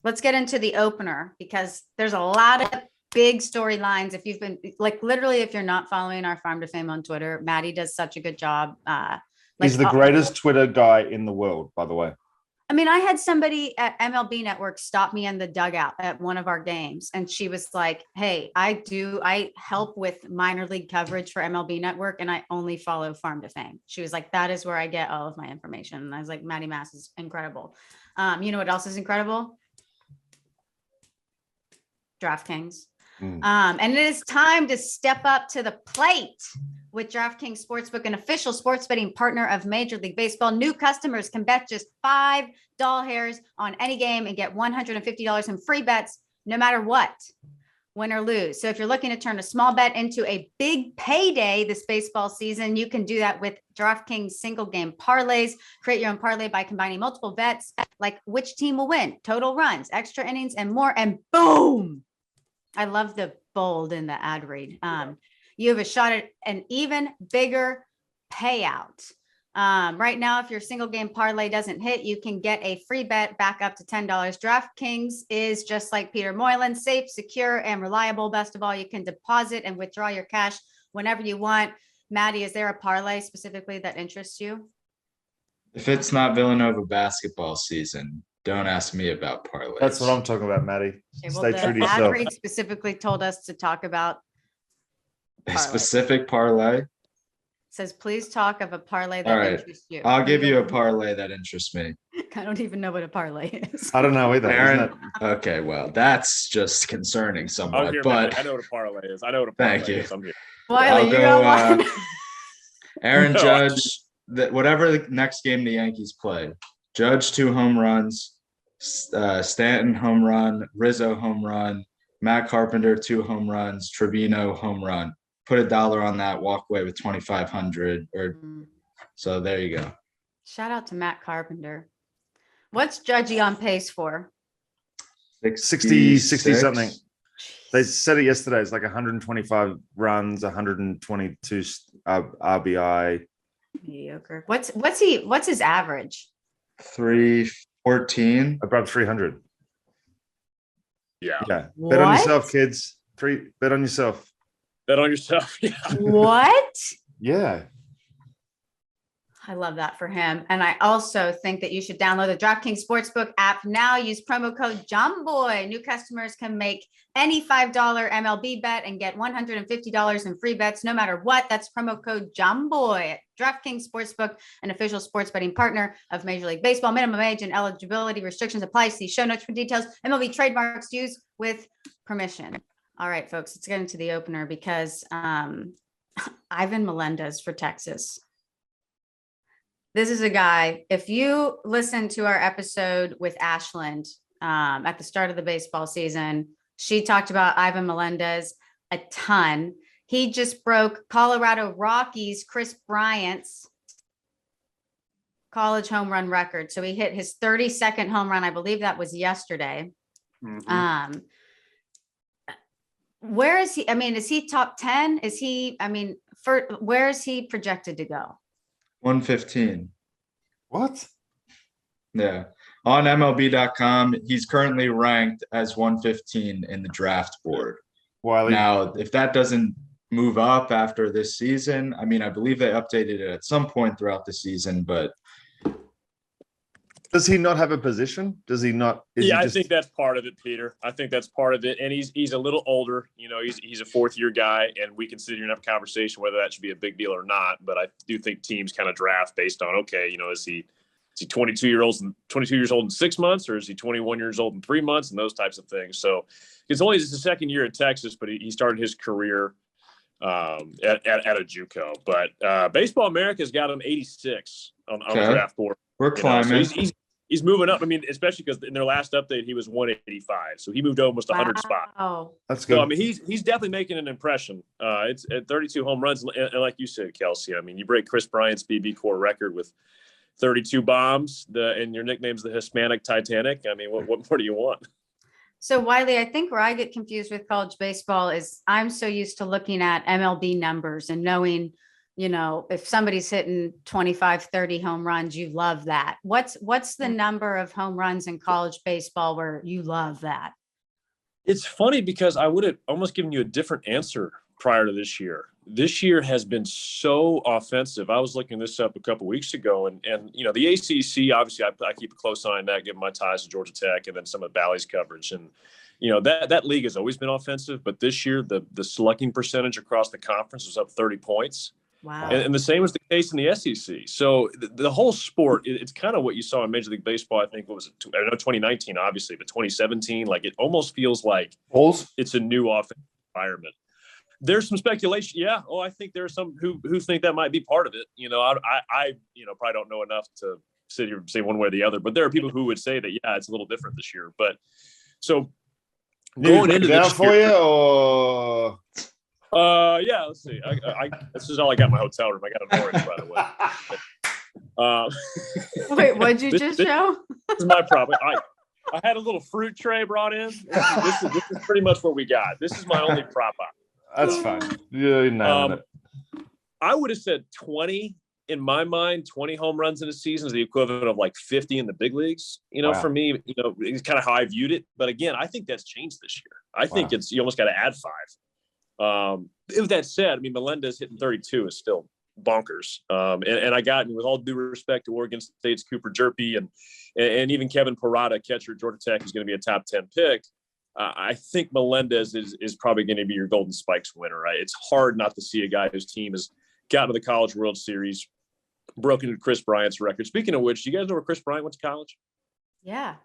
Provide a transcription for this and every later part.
let's get into the opener because there's a lot of big storylines. If you've been literally, if you're not following our Farm to Fame on Twitter, Maddie does such a good job. He's the greatest Twitter guy in the world, by the way. I mean, I had somebody at MLB Network stop me in the dugout at one of our games. And she was like, hey, I help with minor league coverage for MLB Network. And I only follow Farm to Fame. She was like, that is where I get all of my information. And I was like, Maddie Mass is incredible. You know what else is incredible? DraftKings. And it is time to step up to the plate with DraftKings Sportsbook, an official sports betting partner of Major League Baseball. New customers can bet just $5 hairs on any game and get $150 in free bets, no matter what, win or lose. So if you're looking to turn a small bet into a big payday this baseball season, you can do that with DraftKings single game parlays. Create your own parlay by combining multiple bets, like which team will win, total runs, extra innings, and more. And boom! I love the bold in the ad read. You have a shot at an even bigger payout. Right now, if your single game parlay doesn't hit, you can get a free bet back up to $10. DraftKings is just like Peter Moylan, safe, secure, and reliable. Best of all, you can deposit and withdraw your cash whenever you want. Maddie, is there a parlay specifically that interests you? If it's not Villanova basketball season, don't ask me about parlays. That's what I'm talking about, Maddie. Okay, well, Stay true to the ad yourself. read specifically told us to talk about A specific parlay. says, please talk of a parlay that All right. interests you. I'll give you a parlay that interests me. I don't even know what a parlay is. I don't know either. Aaron, okay, well, that's just concerning somewhat, but I know what a parlay is. I know what a parlay is. I'm here. Wiley, you go, got one. Aaron No, Judge, whatever the next game the Yankees play, Judge 2 home runs, Stanton home run, Rizzo home run, Matt Carpenter 2 home runs, Trevino home run. Put $1 on that, walk away with 2,500. So there you go. Shout out to Matt Carpenter. What's Judgy on pace for? 60 something. They said it yesterday. It's like 125 runs, 122 RBI. Mediocre. What's his average? 314. Above 300. Yeah. Yeah. What? Bet on yourself, kids. Bet on yourself. Bet on yourself. Yeah. What? Yeah. I love that for him. And I also think that you should download the DraftKings Sportsbook app now. Use promo code JOMBOY. New customers can make any $5 MLB bet and get $150 in free bets, no matter what. That's promo code JOMBOY at DraftKings Sportsbook, an official sports betting partner of Major League Baseball. Minimum age and eligibility restrictions apply. See show notes for details. MLB trademarks used with permission. All right, folks, let's get into the opener because Ivan Melendez for Texas. This is a guy, if you listen to our episode with Ashland at the start of the baseball season, she talked about Ivan Melendez a ton. He just broke Colorado Rockies Chris Bryant's college home run record. So he hit his 32nd home run. I believe that was yesterday. Mm-hmm. Where is he? I mean, is he top 10? Is he, where is he projected to go? 115. What? Yeah. On MLB.com, he's currently ranked as 115 in the draft board. Wiley. Now, if that doesn't move up after this season, I believe they updated it at some point throughout the season, but does he not have a position? Does he not? I think that's part of it, Peter. I think that's part of it. And he's a little older. You know, he's a fourth-year guy, and we can sit here and have a conversation whether that should be a big deal or not. But I do think teams kind of draft based on, okay, you know, is he 22 years old in 6 months, or is he 21 years old in 3 months, and those types of things. So it's only his second year at Texas, but he started his career at a JUCO. But Baseball America's got him 86 on the draft board. We're climbing. So he's moving up. I mean, especially because in their last update, he was 185. So he moved almost 100 spot. Oh, that's good. So, I mean, he's definitely making an impression. It's at 32 home runs. And like you said, Kelsey, I mean, you break Chris Bryant's BB core record with 32 bombs, and your nickname's the Hispanic Titanic. I mean, what more do you want? So Wiley, I think where I get confused with college baseball is I'm so used to looking at MLB numbers and knowing, if somebody's hitting 25, 30 home runs, you love that. What's the number of home runs in college baseball where you love that? It's funny because I would have almost given you a different answer prior to this year. This year has been so offensive. I was looking this up a couple of weeks ago, and the ACC, obviously I keep a close eye on that, given my ties to Georgia Tech and then some of Valley's coverage. And, that league has always been offensive, but this year the slugging percentage across the conference was up 30 points. Wow. And the same was the case in the SEC. So the whole sport, it's kind of what you saw in Major League Baseball. I think what was it? I know 2019, obviously, but 2017, like it almost feels like it's a new offensive environment. There's some speculation. Yeah. Oh, I think there are some who think that might be part of it. I probably don't know enough to sit here and say one way or the other, but there are people who would say that, yeah, it's a little different this year. But so going into this for you or. Yeah, let's see. This is all I got in my hotel room. I got an orange, by the way. Wait, what'd you just show? This is my problem. I had a little fruit tray brought in. This is pretty much what we got. This is my only prop op. That's fine. Yeah, no. I would have said 20 in my mind. 20 home runs in a season is the equivalent of like 50 in the big leagues. Wow. For me, it's kind of how I viewed it. But again, I think that's changed this year. I think you almost got to add 5. With that said, Melendez hitting 32 is still bonkers. And I got, with all due respect to Oregon State's Cooper Jerpy and even Kevin Parada, catcher at Georgia Tech, is going to be a top 10 pick. I think Melendez is probably going to be your Golden Spikes winner. Right? It's hard not to see a guy whose team has gotten to the College World Series, broken Chris Bryant's record. Speaking of which, do you guys know where Chris Bryant went to college? Yeah.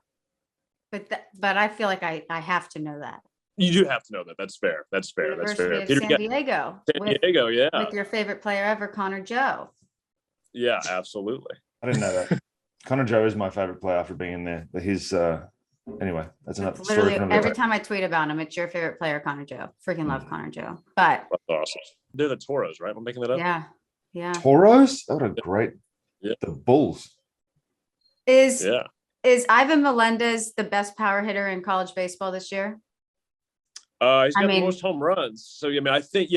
But I feel like I have to know that. You do have to know that. That's fair. University of San Diego. San Diego, yeah. With your favorite player ever, Connor Joe. Yeah, absolutely. I didn't know that. Connor Joe is my favorite player after being in there. But anyway, that's enough story. Literally every time I tweet about him, it's your favorite player, Connor Joe. Freaking love Connor Joe. But that's awesome. They're the Toros, right? I'm making that up. Yeah. Toros? What a great. Yeah. The Bulls. Is Ivan Melendez the best power hitter in college baseball this year? He's got the most home runs. So, I think,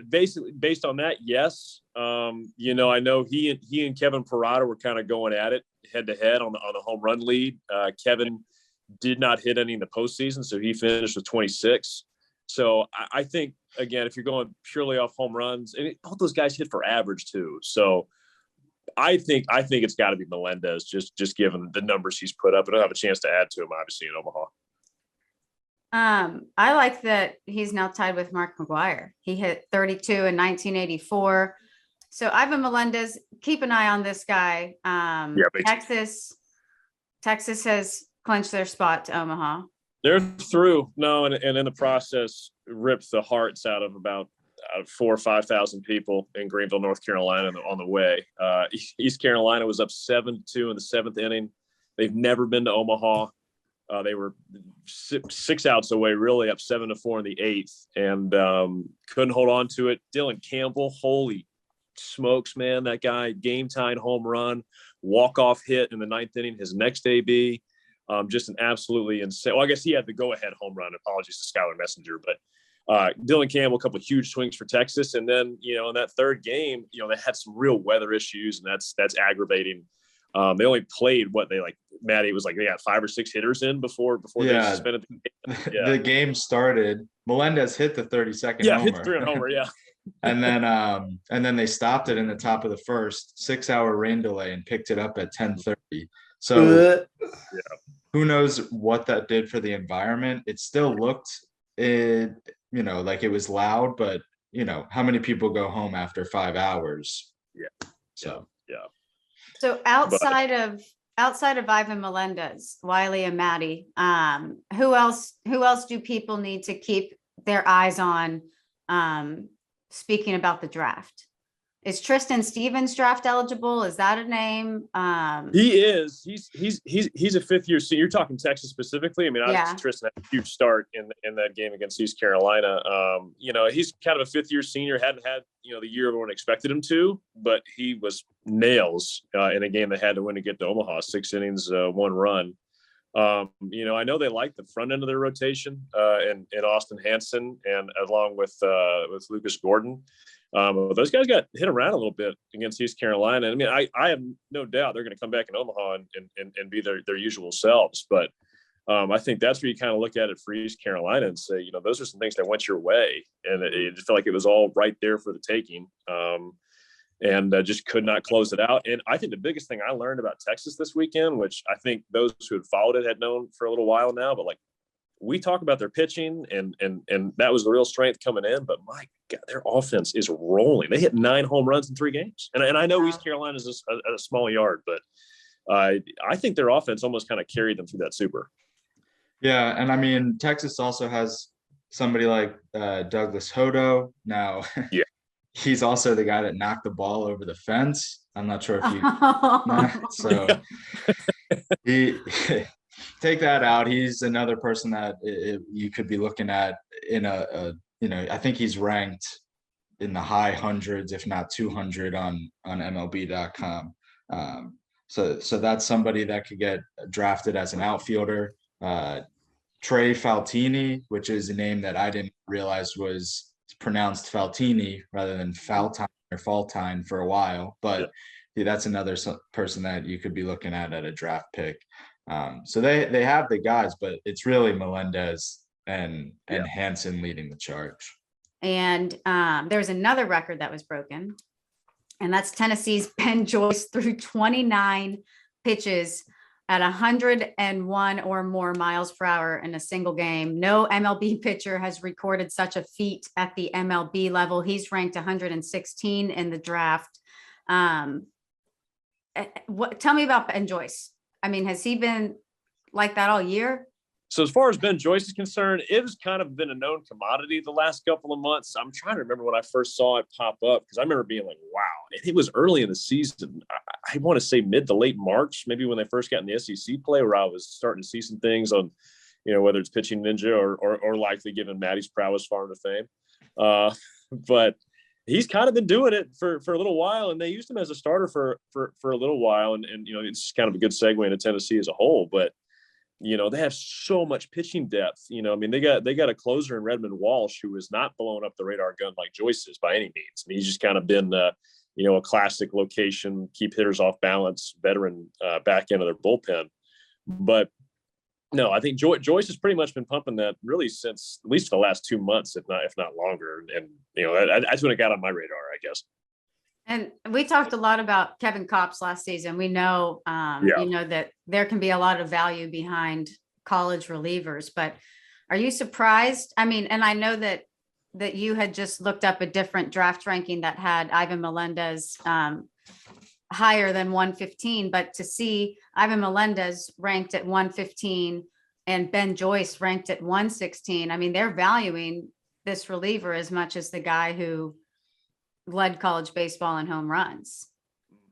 basically based on that, yes. I know he and Kevin Parada were kind of going at it head to head on the home run lead. Kevin did not hit any in the postseason, so he finished with 26. So I think, again, if you're going purely off home runs, and all those guys hit for average too. So I think it's got to be Melendez, just given the numbers he's put up. And I'll have a chance to add to him, obviously, in Omaha. I like that he's now tied with Mark McGwire. He hit 32 in 1984. So Ivan Melendez, keep an eye on this guy. Texas has clinched their spot to Omaha. They're through. No, and in the process, ripped the hearts out of about 4,000 or 5,000 people in Greenville, North Carolina on the way. East Carolina was up 7-2 in the 7th inning. They've never been to Omaha. They were six outs away, really up 7-4 in the 8th, and couldn't hold on to it. Dylan Campbell, holy smokes, man, that guy, game-tying home run, walk-off hit in the 9th inning, his next AB. Just an absolutely insane. Well, I guess he had the go-ahead home run. Apologies to Skylar Messenger, but Dylan Campbell, a couple of huge swings for Texas, and then in that third game, they had some real weather issues, and that's aggravating. They only played Maddie was like they got 5 or 6 hitters in before they suspended the game. Yeah. The game started. Melendez hit the 32nd homer. Hit the 3 on homer, yeah. and then they stopped it in the top of the first, 6-hour rain delay, and picked it up at 10:30. So who knows what that did for the environment? It still looked like it was loud, but how many people go home after 5 hours? Yeah. So outside of Ivan Melendez, Wiley and Maddie, who else do people need to keep their eyes on? Speaking about the draft, is Tristan Stevens draft eligible? Is that a name? He is. He's a 5th-year senior. You're talking Texas specifically. Obviously Tristan had a huge start in that game against East Carolina. He's kind of a 5th-year senior. Hadn't had the year everyone expected him to, but he was nails in a game they had to win to get to Omaha. 6 innings, 1 run. I know they like the front end of their rotation and Austin Hansen and along with Lucas Gordon. Those guys got hit around a little bit against East Carolina. I mean, I have no doubt they're going to come back in Omaha and be their usual selves. But I think that's where you kind of look at it for East Carolina and say, those are some things that went your way. And it felt like it was all right there for the taking. And just could not close it out. And I think the biggest thing I learned about Texas this weekend, which I think those who had followed it had known for a little while now, but like we talk about their pitching and that was the real strength coming in, but my God, their offense is rolling. They hit 9 home runs in 3 games. And I know East Carolina is a small yard, but I think their offense almost kind of carried them through that super. Yeah. And I mean, Texas also has somebody like Douglas Hodo now. Yeah. He's also the guy that knocked the ball over the fence. I'm not sure if you so he take that out. He's another person that you could be looking at in I think he's ranked in the high hundreds, if not 200 on MLB.com. So that's somebody that could get drafted as an outfielder. Trey Faltini, which is a name that I didn't realize was pronounced Faltini rather than Faltine or Faltine for a while, but yeah, that's another person that you could be looking at a draft pick. So they have the guys, but it's really Melendez and Hansen leading the charge. And there's another record that was broken, and that's Tennessee's Ben Joyce threw 29 pitches at 101 or more miles per hour in a single game. No MLB pitcher has recorded such a feat at the MLB level. He's ranked 116 in the draft. Tell me about Ben Joyce. I mean, has he been like that all year? So as far as Ben Joyce is concerned, it has kind of been a known commodity the last couple of months. I'm trying to remember when I first saw it pop up, because I remember being like, wow. And it was early in the season. I want to say mid to late March, maybe when they first got in the SEC play, where I was starting to see some things on, whether it's Pitching Ninja or likely given Maddie's prowess far into fame. But he's kind of been doing it for a little while, and they used him as a starter for a little while. And it's just kind of a good segue into Tennessee as a whole. But they have so much pitching depth. They got a closer in Redmond Walsh who is not blowing up the radar gun like Joyce is by any means. He's just kind of been, a classic location, keep hitters off balance, veteran back end of their bullpen. But no, I think Joyce has pretty much been pumping that really since at least the last 2 months, if not longer. And that's when it got on my radar, I guess. And we talked a lot about Kevin Kopps last season. We know, that there can be a lot of value behind college relievers, but are you surprised? I mean, and I know that you had just looked up a different draft ranking that had Ivan Melendez higher than 115, but to see Ivan Melendez ranked at 115 and Ben Joyce ranked at 116, I mean, they're valuing this reliever as much as the guy who led college baseball in home runs.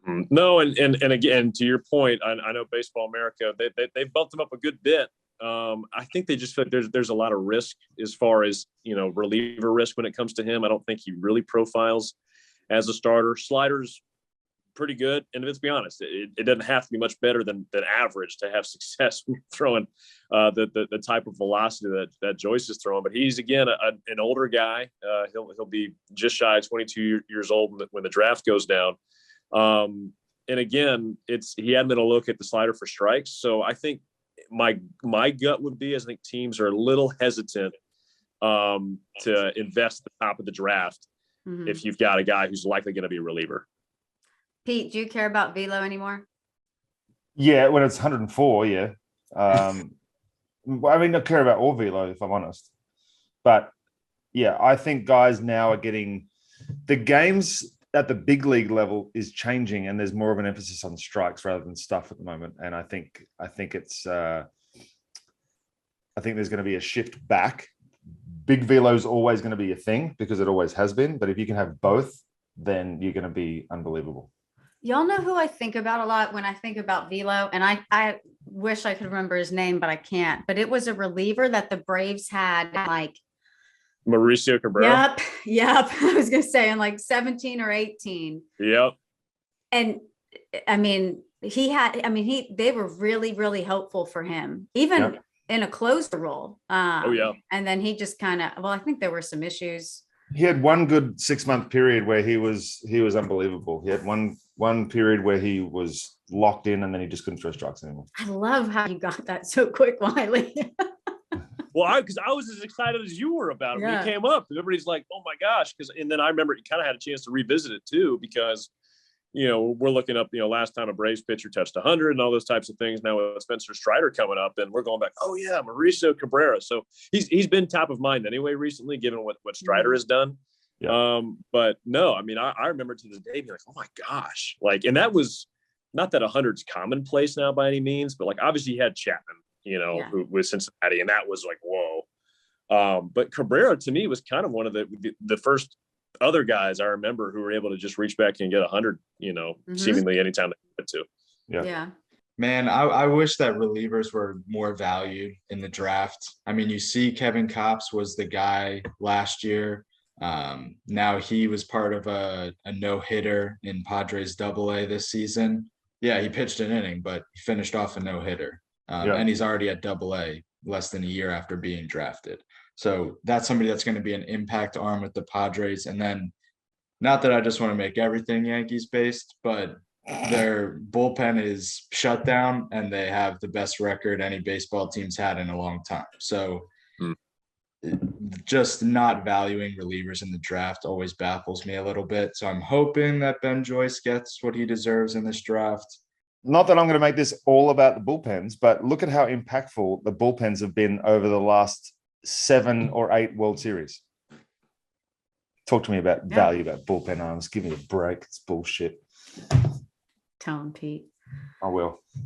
No, and again, to your point, I know Baseball America, they bumped him up a good bit. I think they just feel like there's a lot of risk as far as reliever risk when it comes to him. I don't think he really profiles as a starter. Sliders pretty good, and let's be honest, it doesn't have to be much better than average to have success throwing the type of velocity that Joyce is throwing. But he's again an older guy. He'll be just shy of 22 years old when the draft goes down. And again, he hadn't been a look at the slider for strikes. So I think my gut would be, I think teams are a little hesitant to invest at the top of the draft if you've got a guy who's likely going to be a reliever. Pete, do you care about velo anymore? Yeah, when it's 104, yeah. I mean, I care about all velo, if I'm honest. But yeah, I think guys now are getting the games at the big league level is changing, and there's more of an emphasis on strikes rather than stuff at the moment. And I think it's I think there's going to be a shift back. Big velo is always going to be a thing because it always has been. But if you can have both, then you're going to be unbelievable. Y'all know who I think about a lot when I think about velo, and I wish I could remember his name, but I can't. But it was a reliever that the Braves had like Mauricio Cabrera. Yep. I was gonna say in like 17 or 18. Yep. And I mean, they were really, really helpful for him, even in a closer role. And then he just kind of, I think there were some issues He had one good 6-month period where he was unbelievable. He had one period where he was locked in, and then he just couldn't throw strikes anymore. I love how you got that so quick, Wiley. Well, because I was as excited as you were about it when Yeah. it came up. Everybody's like, "Oh my gosh!" And then I remember you kind of had a chance to revisit it too, because we're looking up, last time a Braves pitcher touched 100 and all those types of things. Now with Spencer Strider coming up, and we're going back, oh yeah, Mauricio Cabrera. So he's been top of mind anyway recently, given what Strider has done. Yeah. But no, I mean, I remember to this day being like, oh my gosh, and that was not that 100's commonplace now by any means, but obviously he had Chapman, who was Cincinnati, and that was like, whoa. But Cabrera to me was kind of one of the first other guys I remember who were able to just reach back and get 100, seemingly anytime they wanted to. Yeah. Man, I wish that relievers were more valued in the draft. I mean, you see Kevin Kopps was the guy last year. Now he was part of a no-hitter in Padres AA this season. Yeah, he pitched an inning, but he finished off a no-hitter. And he's already at AA less than a year after being drafted. So that's somebody that's going to be an impact arm with the Padres. And then, not that I just want to make everything Yankees based, but their bullpen is shut down and they have the best record any baseball team's had in a long time. So just not valuing relievers in the draft always baffles me a little bit. So I'm hoping that Ben Joyce gets what he deserves in this draft. Not that I'm going to make this all about the bullpens, but look at how impactful the bullpens have been over the last 7 or 8 World Series. Talk to me about value about bullpen arms. Give me a break. It's bullshit. Tell him, Pete. I will.